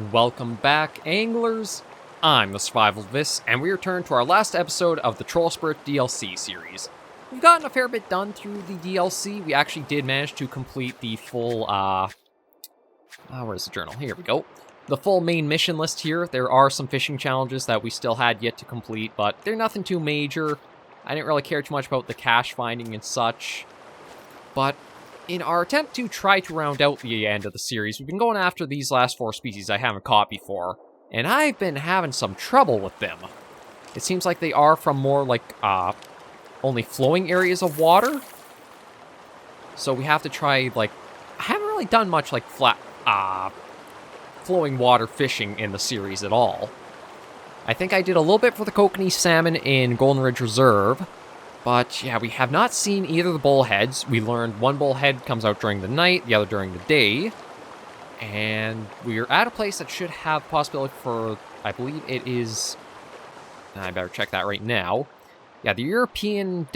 Welcome back, anglers. I'm the Farvel, and we return to our last episode of the Trollsporet DLC series. We've gotten a fair bit done through the DLC. We actually did manage to complete the full, where's the journal? Here we go. The full main mission list here. There are some fishing challenges that we still had yet to complete, but they're nothing too major. I didn't really care too much about the cache finding and such. But in our attempt to try to round out the end of the series, we've been going after these last 4 species I haven't caught before, and I've been having some trouble with them. It seems like they are from more like, only flowing areas of water. So we have to try, like, I haven't really done much, like, flat, flowing water fishing in the series at all. I think I did a little bit for the kokanee salmon in Golden Ridge Reserve, but yeah, we have not seen either of the bullheads. We learned one bullhead comes out during the night, the other during the day, and we're at a place that should have possibility for, I believe it is, I better check that right now. Yeah, the European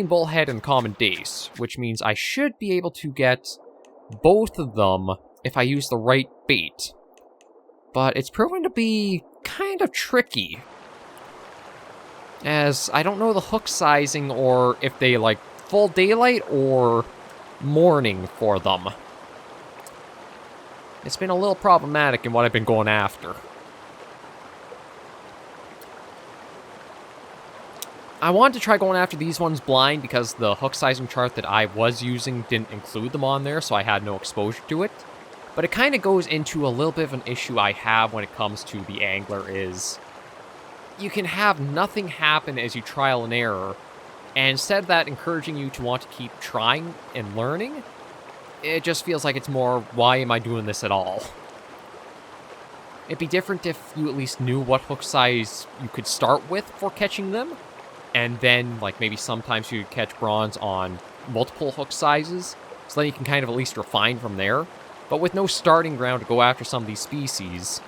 bullhead and common dace, which means I should be able to get both of them if I use the right bait. But it's proven to be kind of tricky, as I don't know the hook sizing or if they like full daylight or morning for them. It's been a little problematic in what I've been going after. I wanted to try going after these ones blind because the hook sizing chart that I was using didn't include them on there, so I had no exposure to it. But it kind of goes into a little bit of an issue I have when it comes to the angler is you can have nothing happen as you trial and error, and instead of that encouraging you to want to keep trying and learning, it just feels like it's more, why am I doing this at all? It'd be different if you at least knew what hook size you could start with for catching them, and then, like, maybe sometimes you could catch bronze on multiple hook sizes, so then you can kind of at least refine from there. But with no starting ground to go after some of these species,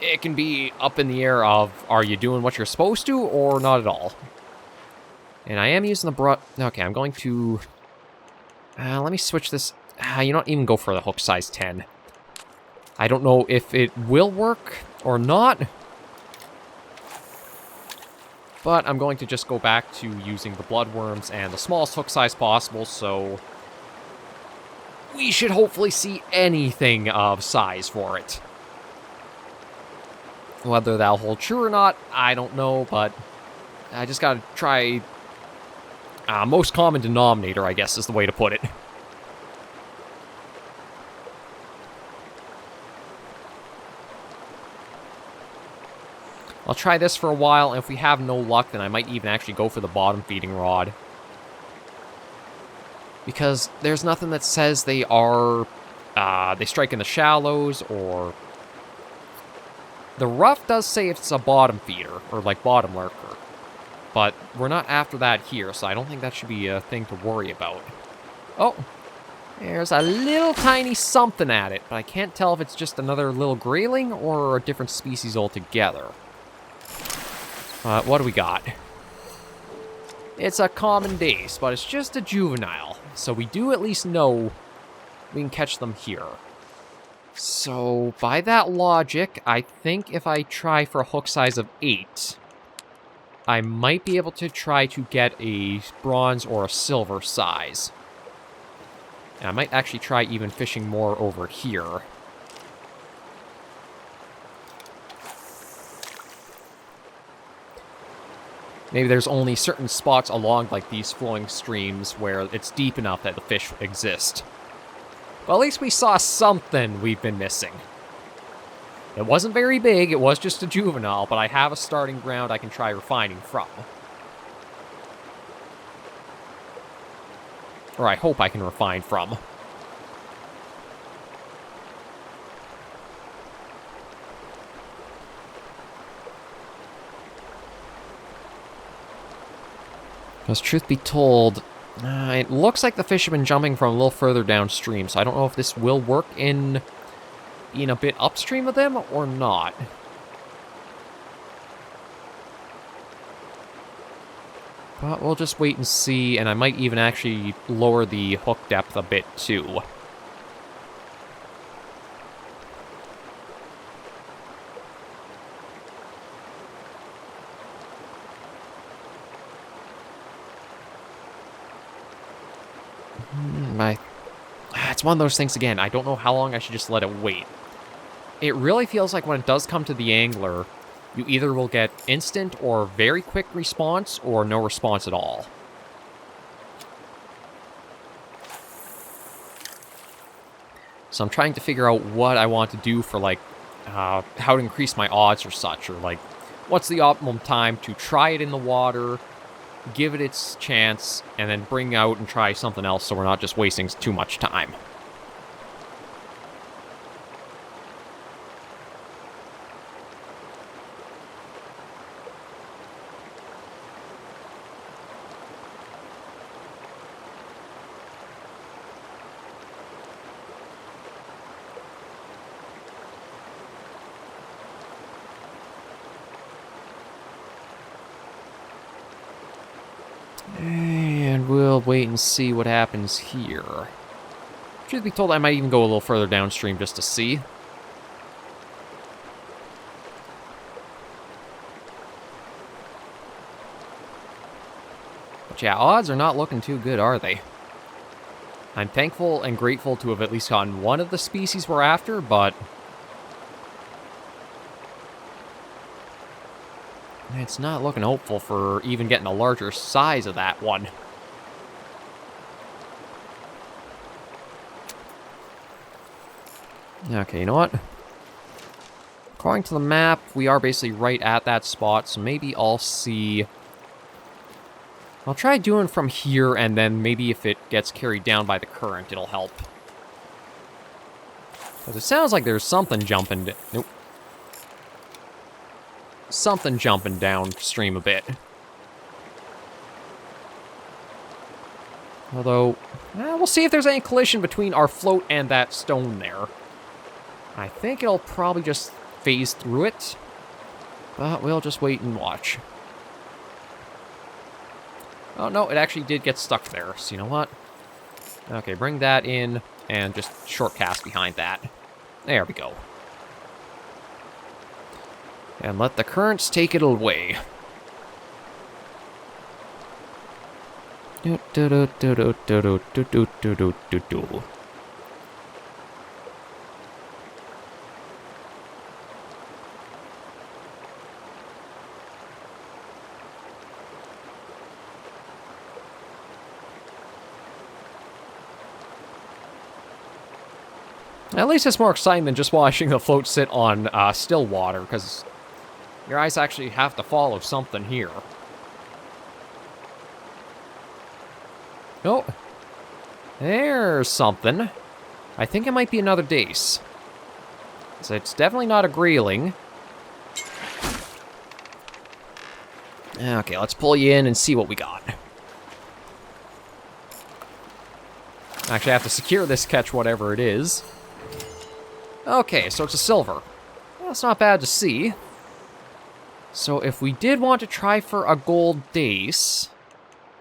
it can be up in the air of, are you doing what you're supposed to, or not at all? And I am using the okay, I'm going to, let me switch this, you don't even go for the hook size 10. I don't know if it will work or not, but I'm going to just go back to using the bloodworms and the smallest hook size possible, so we should hopefully see anything of size for it. Whether that'll hold true or not, I don't know, but I just gotta try most common denominator, I guess is the way to put it. I'll try this for a while, and if we have no luck, then I might even actually go for the bottom feeding rod. Because there's nothing that says they are, they strike in the shallows, or the rough does say it's a bottom feeder, or like bottom lurker. But we're not after that here, so I don't think that should be a thing to worry about. Oh, there's a little tiny something at it, but I can't tell if it's just another little grayling or a different species altogether. What do we got? It's a common dace, but it's just a juvenile, so we do at least know we can catch them here. So, by that logic, I think if I try for a hook size of 8, I might be able to try to get a bronze or a silver size. And I might actually try even fishing more over here. Maybe there's only certain spots along, like, these flowing streams where it's deep enough that the fish exist. Well, at least we saw something we've been missing. It wasn't very big, it was just a juvenile, but I have a starting ground I can try refining from. Or I hope I can refine from. Because truth be told, it looks like the fish have been jumping from a little further downstream, so I don't know if this will work in being a bit upstream of them or not. But we'll just wait and see, and I might even actually lower the hook depth a bit too. It's one of those things again. I don't know how long I should just let it wait. It really feels like when it does come to the angler, you either will get instant or very quick response or no response at all. So I'm trying to figure out what I want to do for, like, how to increase my odds or such, or, like, what's the optimum time to try it in the water, give it its chance, and then bring out and try something else so we're not just wasting too much time. And we'll wait and see what happens here. Truth be told, I might even go a little further downstream just to see. But yeah, odds are not looking too good, are they? I'm thankful and grateful to have at least gotten one of the species we're after, but it's not looking hopeful for even getting a larger size of that one. Okay, you know what? According to the map, we are basically right at that spot, so maybe I'll see... I'll try doing from here, and then maybe if it gets carried down by the current, it'll help. Because it sounds like there's something jumping... Nope. Something jumping downstream a bit. Although, we'll see if there's any collision between our float and that stone there. I think it'll probably just phase through it, but we'll just wait and watch. Oh, no, it actually did get stuck there, so you know what? Okay, bring that in, and just short cast behind that. There we go. And let the currents take it away. At least it's more exciting than just watching the float sit on still water, because your eyes actually have to follow something here. Oh, there's something. I think it might be another dace. So it's definitely not a grayling. Okay, let's pull you in and see what we got. Actually, I have to secure this catch, whatever it is. Okay, so it's a silver. Well, that's not bad to see. So if we did want to try for a gold dace,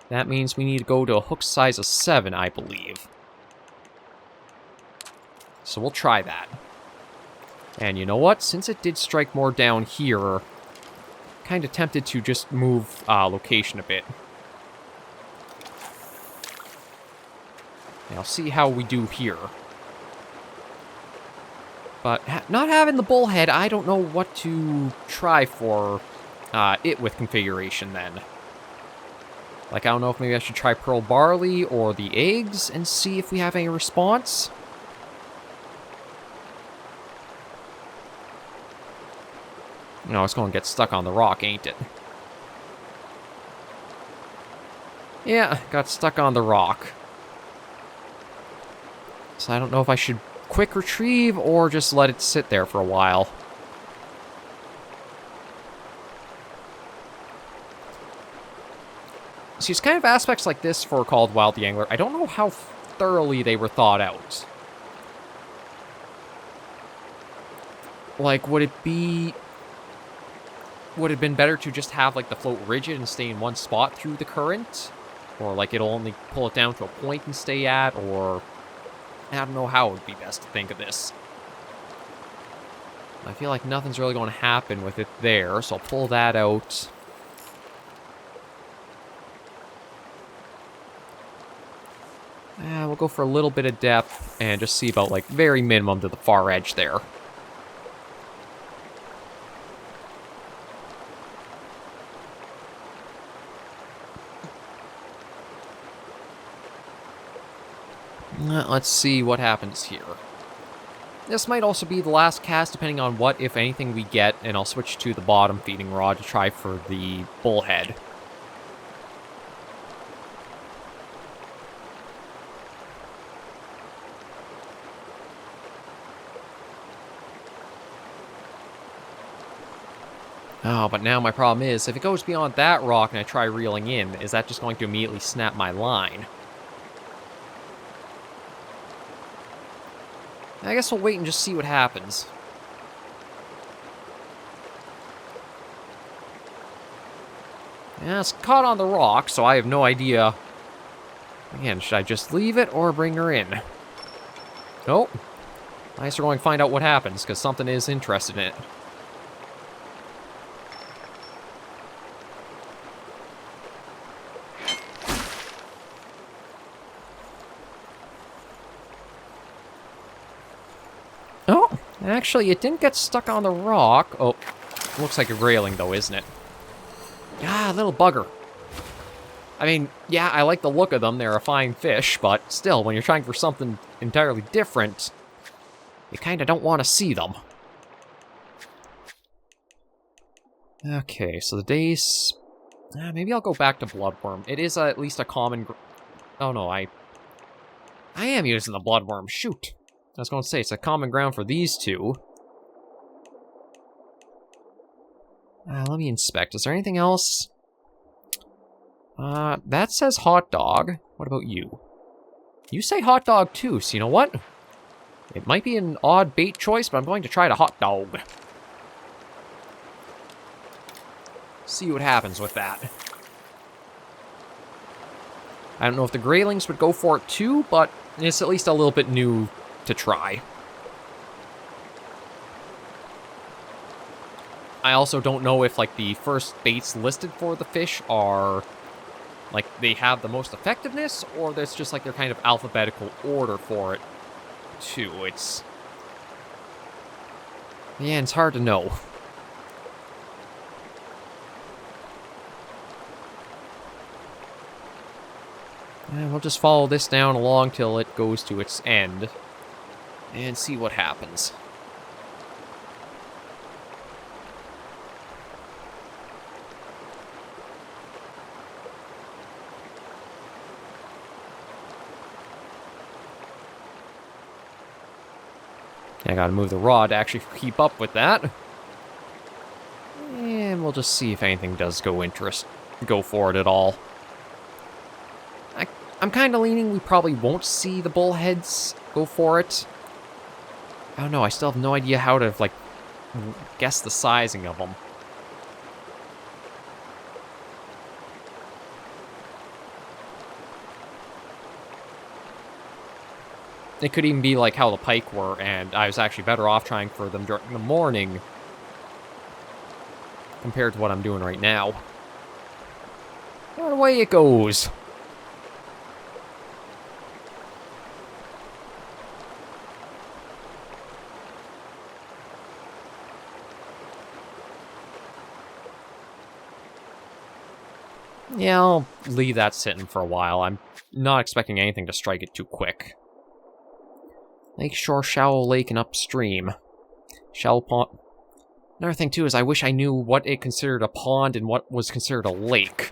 that means we need to go to a hook size of 7, I believe. So we'll try that. And you know what? Since it did strike more down here, kind of tempted to just move location a bit. And I'll see how we do here. But not having the bullhead, I don't know what to try for it with configuration then. Like, I don't know if maybe I should try pearl barley or the eggs and see if we have any response. No, it's going to get stuck on the rock, ain't it? Yeah, got stuck on the rock. So I don't know if I should quick retrieve or just let it sit there for a while. See, it's kind of aspects like this for Call of the Wild the Angler. I don't know how thoroughly they were thought out. Like, would it have been better to just have, like, the float rigid and stay in one spot through the current? Or, like, it'll only pull it down to a point and stay at, or... I don't know how it would be best to think of this. I feel like nothing's really going to happen with it there, so I'll pull that out. We'll go for a little bit of depth and just see about, like, very minimum to the far edge there. Let's see what happens here. This might also be the last cast, depending on what, if anything, we get, and I'll switch to the bottom feeding rod to try for the bullhead. Oh, but now my problem is, if it goes beyond that rock and I try reeling in, is that just going to immediately snap my line? I guess we'll wait and just see what happens. Yeah, it's caught on the rock, so I have no idea. Again, should I just leave it or bring her in? Oh. I guess we're going to find out what happens, because something is interested in it. Oh, actually, it didn't get stuck on the rock. Oh, looks like a grayling, though, isn't it? Ah, little bugger. I mean, yeah, I like the look of them. They're a fine fish, but still, when you're trying for something entirely different, you kind of don't want to see them. Okay, so the dace... maybe I'll go back to bloodworm. It is at least a common... Oh, no, I am using the bloodworm. Shoot. I was going to say, it's a common ground for these two. Let me inspect. Is there anything else? That says hot dog. What about you? You say hot dog too, so you know what? It might be an odd bait choice, but I'm going to try the hot dog. See what happens with that. I don't know if the graylings would go for it too, but it's at least a little bit new to try. I also don't know if, like, the first baits listed for the fish are, like, they have the most effectiveness, or there's just, like, their kind of alphabetical order for it, too. It's... yeah, it's hard to know. And we'll just follow this down along till it goes to its end. And see what happens. I gotta move the rod to actually keep up with that. And we'll just see if anything does go for it at all. I'm kind of leaning we probably won't see the bullheads go for it. I don't know, I still have no idea how to, like, guess the sizing of them. It could even be like how the pike were, and I was actually better off trying for them during the morning compared to what I'm doing right now. And away it goes. Yeah, I'll leave that sitting for a while. I'm not expecting anything to strike it too quick. Lakeshore, shallow lake, and upstream. Shallow pond. Another thing, too, is I wish I knew what it considered a pond and what was considered a lake.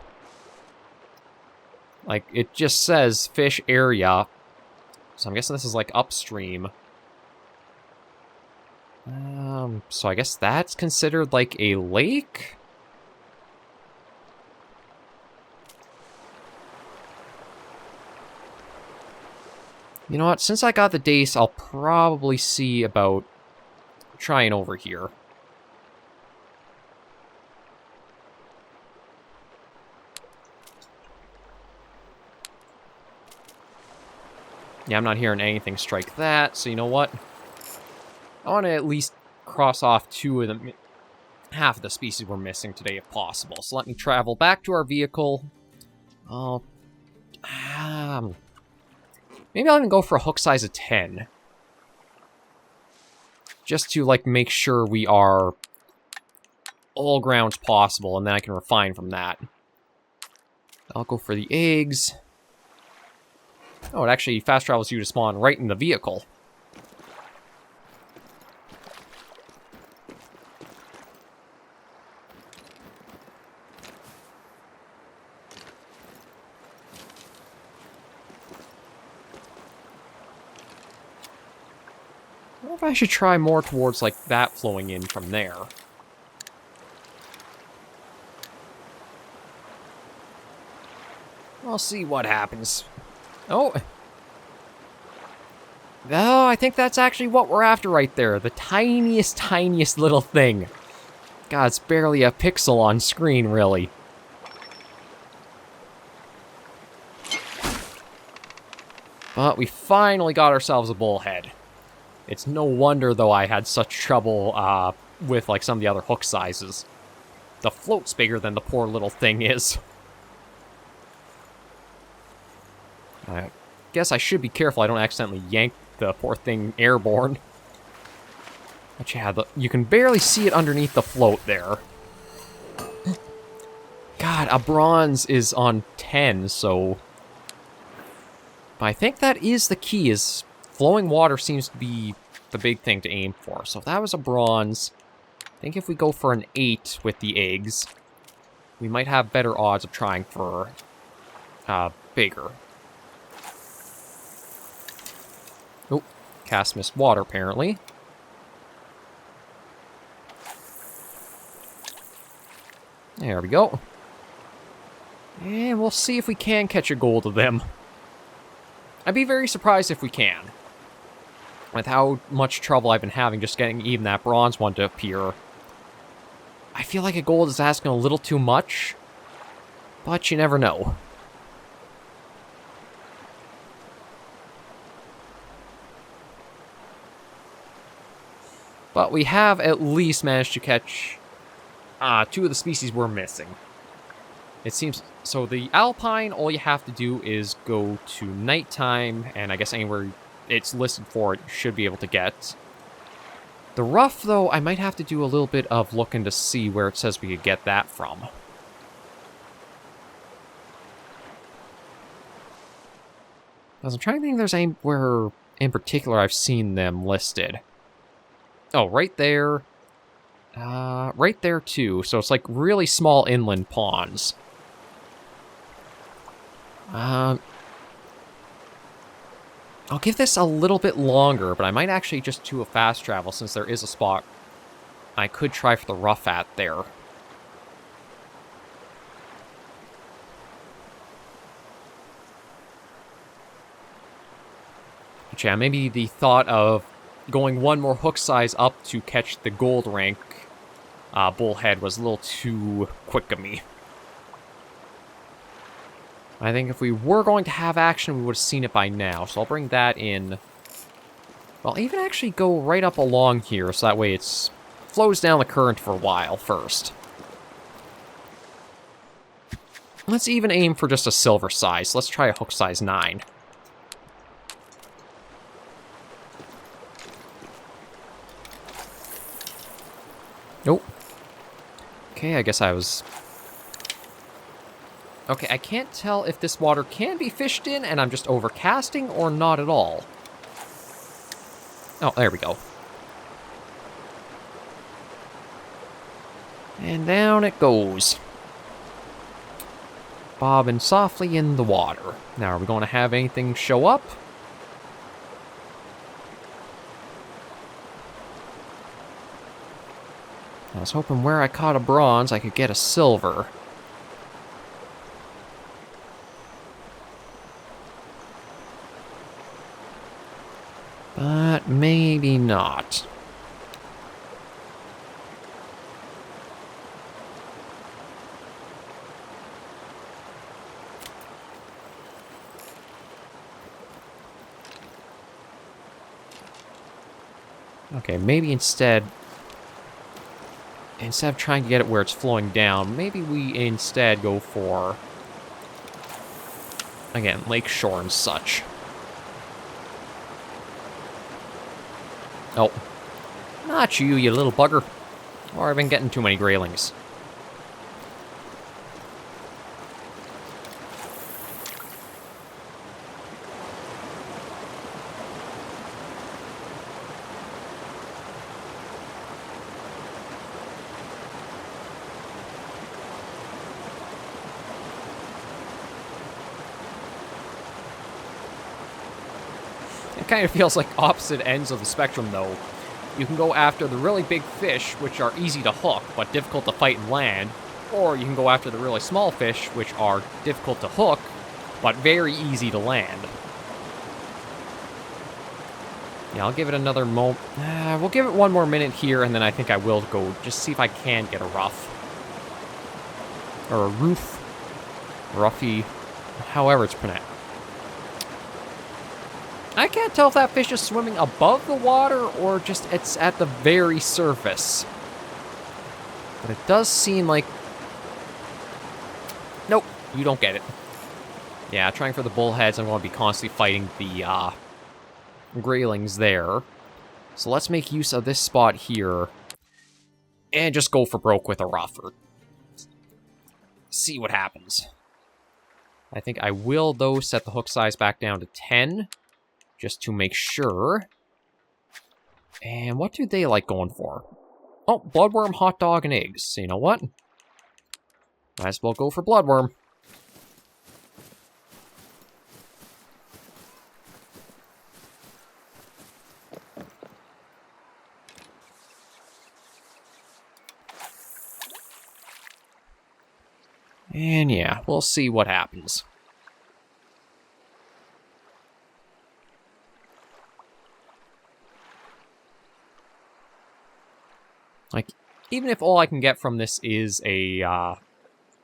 Like, it just says fish area. So I'm guessing this is, like, upstream. So I guess that's considered, like, a lake? You know what, since I got the dace, I'll probably see about trying over here. Yeah, I'm not hearing anything strike that, so you know what? I want to at least cross off two of them, half of the species we're missing today if possible. So let me travel back to our vehicle. Maybe I'll even go for a hook size of 10. Just to, like, make sure we are all grounds possible, and then I can refine from that. I'll go for the eggs. Oh, it actually fast travels you to spawn right in the vehicle. I wonder if I should try more towards, like, that flowing in from there. I'll see what happens. Oh. Oh, I think that's actually what we're after right there. The tiniest, tiniest little thing. God, it's barely a pixel on screen, really. But we finally got ourselves a bullhead. It's no wonder, though, I had such trouble with, like, some of the other hook sizes. The float's bigger than the poor little thing is. I guess I should be careful I don't accidentally yank the poor thing airborne. But yeah, you can barely see it underneath the float there. God, a bronze is on 10, so... But I think that is the key, is flowing water seems to be the big thing to aim for. So if that was a bronze, I think if we go for an 8 with the eggs, we might have better odds of trying for bigger. Oh, cast missed water, apparently. There we go. And we'll see if we can catch a gold of them. I'd be very surprised if we can. With how much trouble I've been having just getting even that bronze one to appear. I feel like a gold is asking a little too much, but you never know. But we have at least managed to catch 2 of the species we're missing. It seems... So the alpine, all you have to do is go to nighttime, and I guess anywhere it's listed for it, you should be able to get. The rough, though, I might have to do a little bit of looking to see where it says we could get that from. Because I'm trying to think if there's anywhere in particular I've seen them listed. Oh, right there. Right there, too. So it's like really small inland ponds. I'll give this a little bit longer, but I might actually just do a fast travel since there is a spot I could try for the rough at there. But yeah, maybe the thought of going one more hook size up to catch the gold rank bullhead was a little too quick of me. I think if we were going to have action, we would have seen it by now. So I'll bring that in. Well, even actually go right up along here, so that way it flows down the current for a while first. Let's even aim for just a silver size. Let's try a hook size 9. Nope. Okay, I guess I was... Okay, I can't tell if this water can be fished in and I'm just overcasting or not at all. Oh, there we go. And down it goes. Bobbing softly in the water. Now, are we going to have anything show up? I was hoping where I caught a bronze, I could get a silver. But maybe not. Okay, maybe instead of trying to get it where it's flowing down, maybe we instead go for, again, lakeshore and such. Oh. Not you, you little bugger. Or I've been getting too many graylings. It kind of feels like opposite ends of the spectrum, though. You can go after the really big fish, which are easy to hook, but difficult to fight and land. Or you can go after the really small fish, which are difficult to hook, but very easy to land. Yeah, I'll give it another moment. We'll give it one more minute here, and then I think I will go just see if I can get a rough. Or a roof. Ruffy. However it's pronounced. I can't tell if that fish is swimming above the water or just it's at the very surface. But it does seem like... Nope, you don't get it. Yeah, trying for the bullheads, I'm going to be constantly fighting the graylings there. So let's make use of this spot here. And just go for broke with a rougher. See what happens. I think I will, though, set the hook size back down to 10. Just to make sure. And what do they like going for? Oh, bloodworm, hot dog, and eggs. So you know what? Might as well go for bloodworm. And yeah, we'll see what happens. Like, even if all I can get from this is a,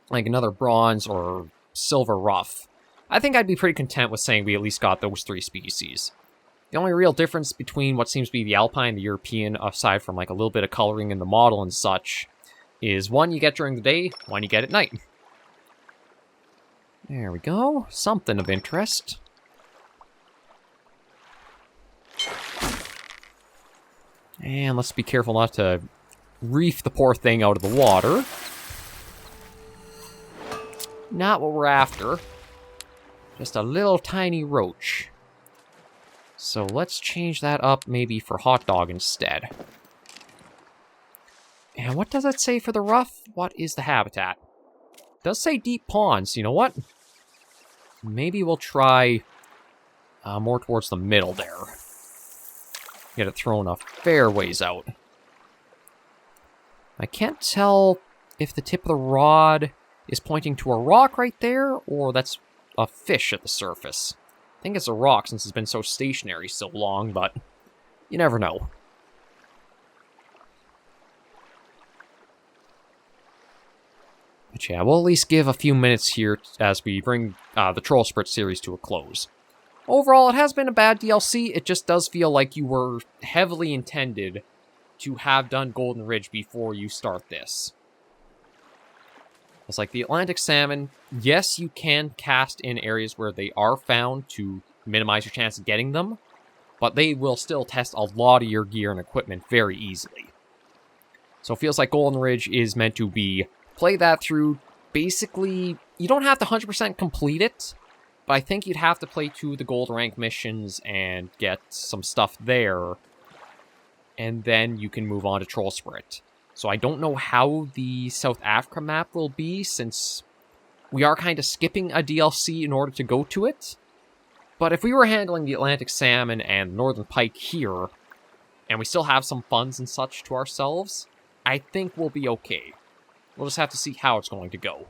like another bronze or silver ruff, I think I'd be pretty content with saying we at least got those 3 species. The only real difference between what seems to be the Alpine and the European, aside from like a little bit of coloring in the model and such, is one you get during the day, one you get at night. There we go. Something of interest. And let's be careful not to reef the poor thing out of the water. Not what we're after. Just a little tiny roach. So let's change that up maybe for hot dog instead. And what does it say for the rough? What is the habitat? It does say deep ponds. You know what? Maybe we'll try more towards the middle there. Get it thrown a fair ways out. I can't tell if the tip of the rod is pointing to a rock right there, or that's a fish at the surface. I think it's a rock since it's been so stationary so long, but you never know. But yeah, we'll at least give a few minutes here as we bring the Trollsporet series to a close. Overall, it has been a bad DLC. It just does feel like you were heavily intended to have done Golden Ridge before you start this. It's like the Atlantic salmon, yes, you can cast in areas where they are found to minimize your chance of getting them, but they will still test a lot of your gear and equipment very easily. So it feels like Golden Ridge is meant to be, play that through, basically, you don't have to 100% complete it, but I think you'd have to play 2 of the gold rank missions and get some stuff there, and then you can move on to Trollsporet. So I don't know how the South Africa map will be, since we are kind of skipping a DLC in order to go to it. But if we were handling the Atlantic salmon and northern pike here, and we still have some funds and such to ourselves, I think we'll be okay. We'll just have to see how it's going to go.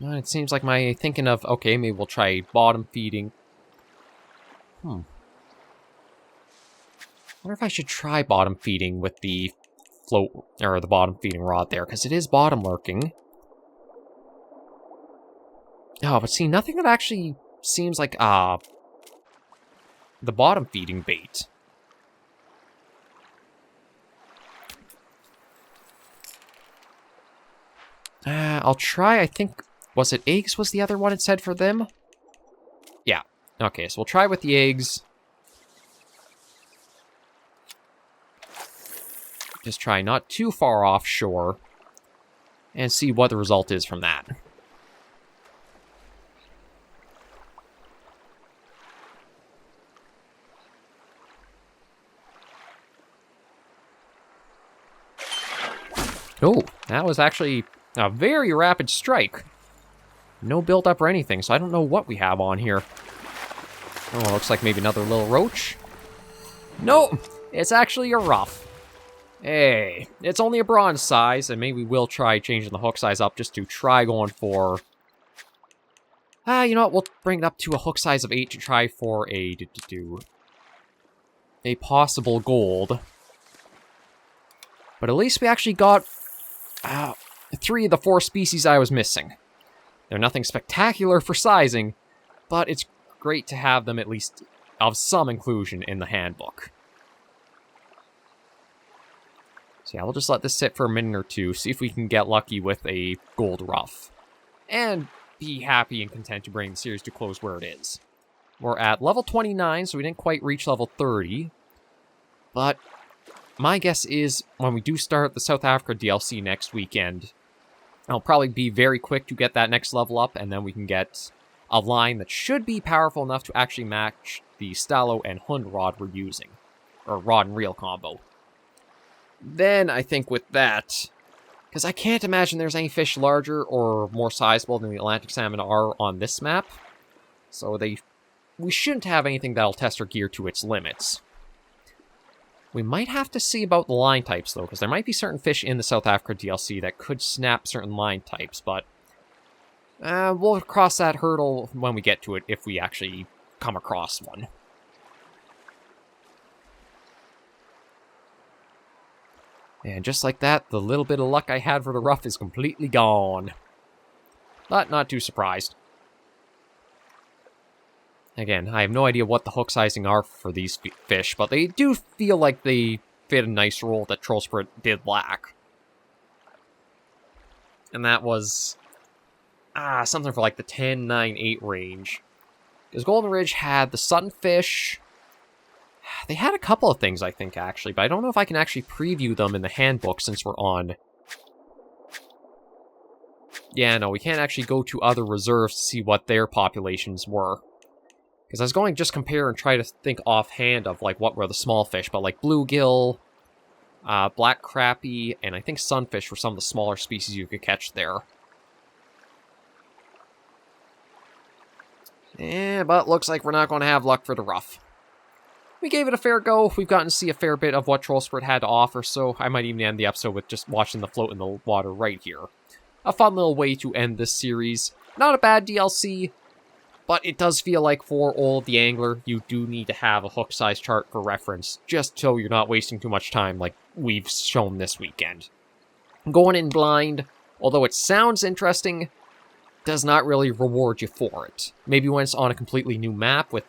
It seems like my thinking of, okay, maybe we'll try bottom feeding. I wonder if I should try bottom feeding with the float, or the bottom feeding rod there, because it is bottom lurking. Oh, but see, nothing that actually seems like, the bottom feeding bait. I'll try, I think, was it eggs was the other one it said for them? Yeah, Okay, so we'll try with the eggs. Just try not too far offshore. And see what the result is from that. Oh, that was actually a very rapid strike. No build-up or anything, so I don't know what we have on here. Oh, looks like maybe another little roach. No, it's actually a ruff. Hey, it's only a bronze size, and maybe we'll try changing the hook size up just to try going for... you know what, we'll bring it up to a hook size of 8 to try for a possible gold. But at least we actually got 3 of the 4 species I was missing. They're nothing spectacular for sizing, but it's great to have them at least of some inclusion in the handbook. So yeah, we'll just let this sit for a minute or two, see if we can get lucky with a gold ruff. And be happy and content to bring the series to close where it is. We're at level 29, so we didn't quite reach level 30. But my guess is when we do start the South Africa DLC next weekend, I'll probably be very quick to get that next level up, and then we can get a line that should be powerful enough to actually match the Stallo and Hund rod we're using. Or rod and reel combo. Then I think with that, because I can't imagine there's any fish larger or more sizable than the Atlantic salmon are on this map. So we shouldn't have anything that'll test our gear to its limits. We might have to see about the line types, though, because there might be certain fish in the South Africa DLC that could snap certain line types, but we'll cross that hurdle when we get to it, if we actually come across one. And just like that, the little bit of luck I had for the ruff is completely gone. But not too surprised. Again, I have no idea what the hook sizing are for these fish, but they do feel like they fit a nice role that Trollsporet did lack. And that was something for like the 10, 9, 8 range. Because Golden Ridge had the sunfish. They had a couple of things, I think, actually, but I don't know if I can actually preview them in the handbook since we're on. Yeah, no, we can't actually go to other reserves to see what their populations were. Because I was going to just compare and try to think offhand of, like, what were the small fish, but, like, bluegill, black crappie, and I think sunfish were some of the smaller species you could catch there. Yeah, but looks like we're not going to have luck for the ruff. We gave it a fair go. We've gotten to see a fair bit of what Trollsporet had to offer, so I might even end the episode with just watching the float in the water right here. A fun little way to end this series. Not a bad DLC, but it does feel like for all the angler, you do need to have a hook size chart for reference, just so you're not wasting too much time like we've shown this weekend. Going in blind, although it sounds interesting, does not really reward you for it. Maybe when it's on a completely new map with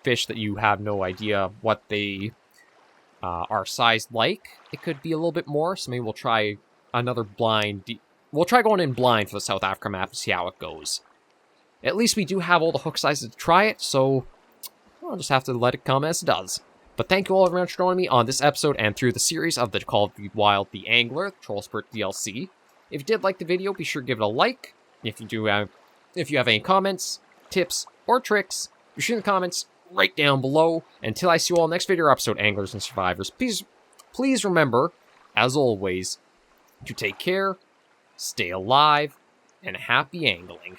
fish that you have no idea what they are sized like, it could be a little bit more, so maybe we'll try another blind... We'll try going in blind for the South Africa map and see how it goes. At least we do have all the hook sizes to try it, so I'll just have to let it come as it does. But thank you all very much for joining me on this episode and through the series of the Call of the Wild, the Angler, Trollsporet DLC. If you did like the video, be sure to give it a like. If you have any comments, tips, or tricks, be sure in the comments right down below. Until I see you all next video or episode, anglers and survivors, please remember, as always, to take care, stay alive, and happy angling.